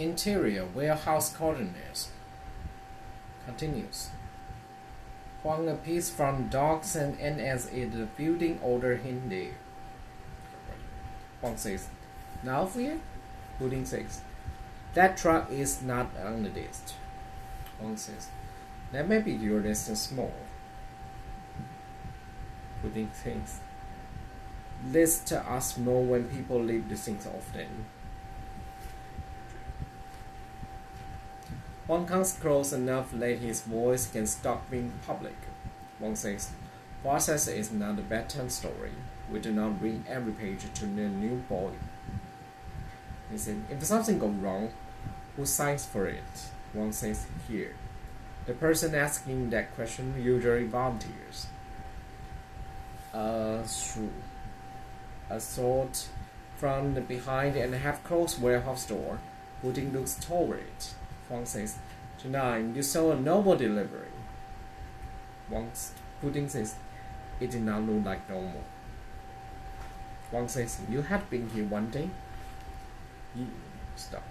Interior warehouse coordinates. Continues. Huang appears from dogs and as if the building order him there. Huang says, now fear? Pudding says, that truck is not on the list. Huang says, that may be your list is small. Pudding says, lists are small when people leave the things often. Huang comes close enough that his voice can stop being public. Huang says, process is not a bedtime story. We do not read every page to the new boy. He said, if something goes wrong, who signs for it? Huang says, here. The person asking that question usually volunteers. True. A thought from the behind and half-closed warehouse door. Pudding looks toward it. Huang says, tonight you saw a noble delivery. Pudding says, it did not look like normal. Huang says, you had been here one day? Stop.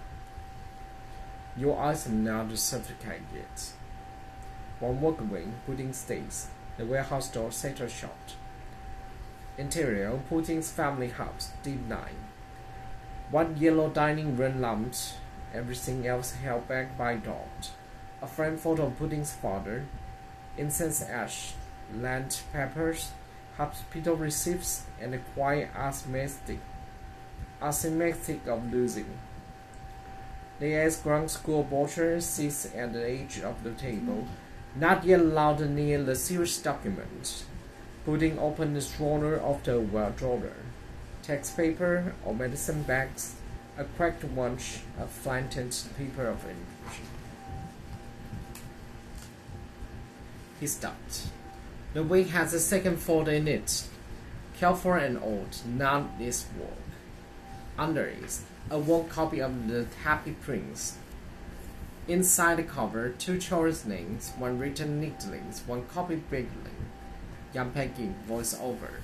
Your eyes are not certified yet. Huang walked away. Pudding stays. The warehouse door settled shut. Interior, Pudding's family house, deep 9. One yellow dining room lamp, everything else held back by dogs. A framed photo of Pudding's father, incense ash, land peppers, hospital receipts, and a quiet asymmetric of losing. The ex-ground school boarder sits at the edge of the table, not yet allowed near the serious document. Pudding opened the drawer of the drawer. Text paper or medicine bags, a cracked watch, a flattened paper of information. He stopped. The week has a second folder in it. Careful and old, not this work. Under it, a worn copy of The Happy Prince. Inside the cover, 2 children's names, one written neatly, one copied bigly. Young Peggy, voice over,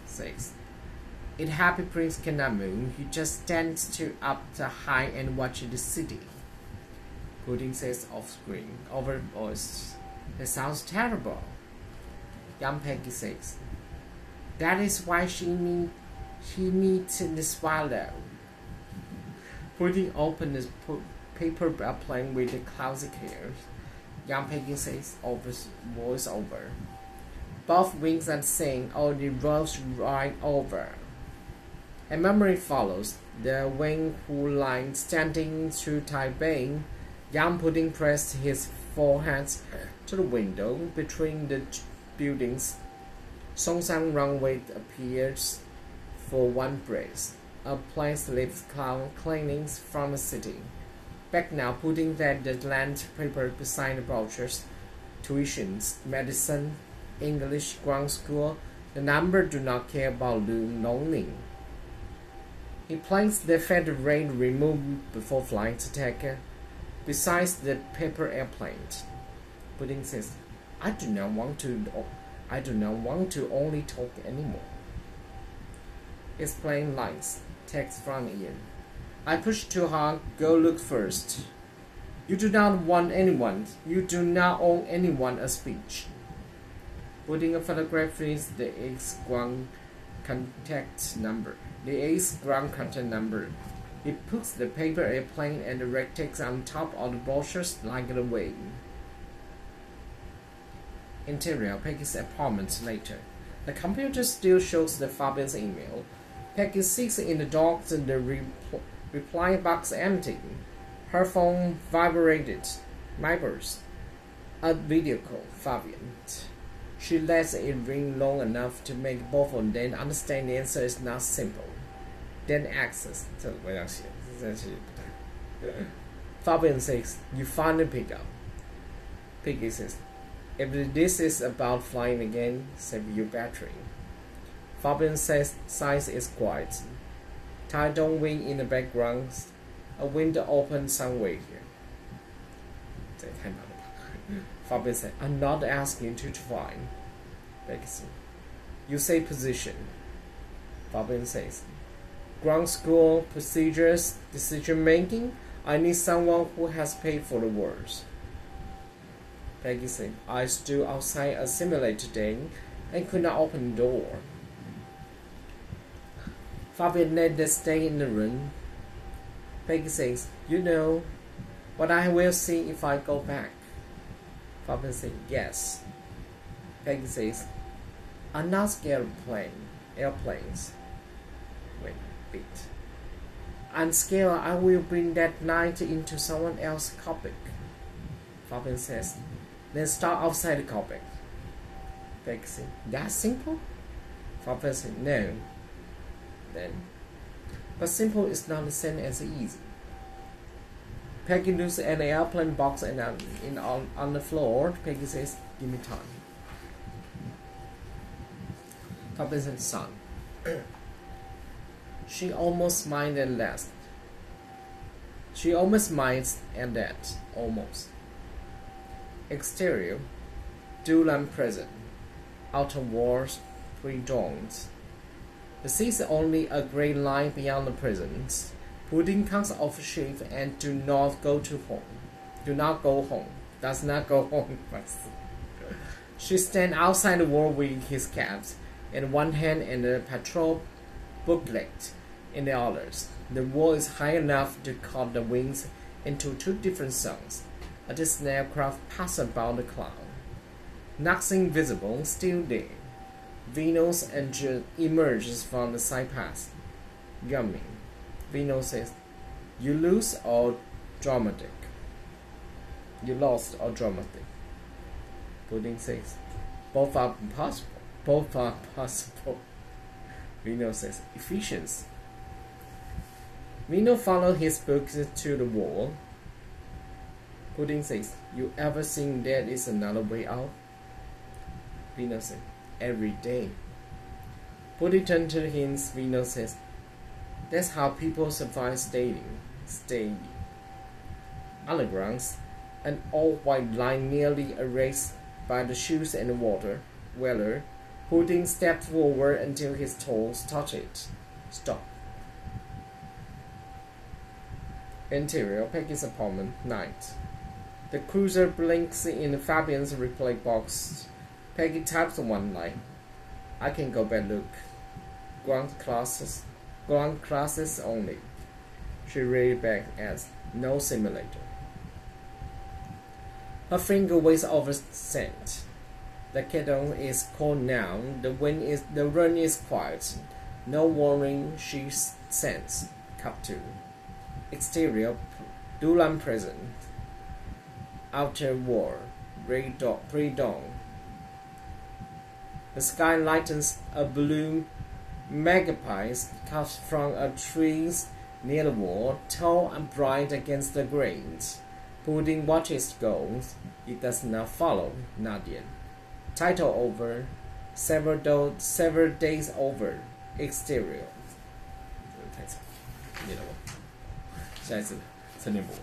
says, "If Happy Prince cannot move, he just stands up high and watches the city." Pudding says off screen, over voice, "That sounds terrible." Young Peggy says, "That is why she meets in the swallow." Pudding opened the paper plane with the cloudy hair. Young Peggy says, voice over, "Both wings are saying, oh, the rolls right over." A memory follows. The wing who line standing through Taipei. Young Pudding pressed his forehead to the window between the buildings. Songshan runway appears for one breath. A plane slips cloud cleanings from the city. Back now, Pudding read the land paper beside the brochures. Tuitions, medicine, English, ground school. The number do not care about learning. He placed the feather rate removed before flying to take besides the paper airplane. Pudding says, I do not want to only talk anymore." Explain lines. Text from Ian. "I push too hard. Go look first. You do not owe anyone a speech." Putting a photograph is the ex-ground contact number. He puts the paper airplane and the rectangles on top of the brochures like a wave. Interior, Peggy's apartment later. The computer still shows the Fabian's email. Peggy sits in the dark and the reply box empty. Her phone vibrates. A video call, Fabian. She lets it ring long enough to make both of them understand the answer is not simple. Then access. Fabian says, "You finally pick up." Peggy says, "If this is about flying again, save your battery." Fabian says size is quiet. Tidal wing in the background. A window open somewhere here. Fabian said, "I'm not asking you to fly." Peggy says, "You say position." Fabian says, "Ground school, procedures, decision making, I need someone who has paid for the words. Peggy said, I stood outside a simulator today and could not open the door. Fabian let them stay in the room. Peggy says, you know what I will see if I go back. Fabian said, yes. Peggy says, I'm not scared of airplanes. Wait a bit. I'm scared I will bring that night into someone else's cockpit. Fabian says, then start outside the cockpit. Peggy says, that simple? Fabian says, no. Then, but simple is not the same as easy. Peggy looks at the airplane box and on the floor. Peggy says, give me time. Fabian says, son. She almost smiled at last. She almost minds at that. Almost. Exterior, Dulan present. Outer walls, 3 dawns. The sea is only a grey line beyond the prisons. Pudding comes off shift and do not go home. Does not go home. She stands outside the wall with his caps in one hand and the patrol booklet in the others. The wall is high enough to cut the wings into 2 different songs. A distant aircraft passes about the cloud. Nothing visible, still there. Venus emerges from the side pass. Yummy. Venus says, you lose or dramatic? You lost or dramatic? Pudding says, both are possible. Both are possible. Venus says, efficiency. Venus follows his books to the wall. Pudding says, you ever think there is another way out? Venus says, every day. Pudding turns to him. Venus says, that's how people survive staying. Undergrounds, an all-white line nearly erased by the shoes and the water. Weller, Pudding stepped forward until his toes touched it. Stop. Interior, Peggy's apartment, night. The cruiser blinks in Fabian's replay box. Peggy types one line. I can go back look. Ground classes only. She read back as no simulator. Her finger waves over scent. The kettle is cold now. The run is quiet. No warning, she sends. Cup 2. Exterior, Dulan present. Outer wall, pre-dawn. The sky lightens. A blue magpie comes from a tree near the wall, tall and bright against the grains. Pudding watches goes. It does not follow, not yet. Title over. Several days over. Exterior. 太惨，念了我。下一次陈念博。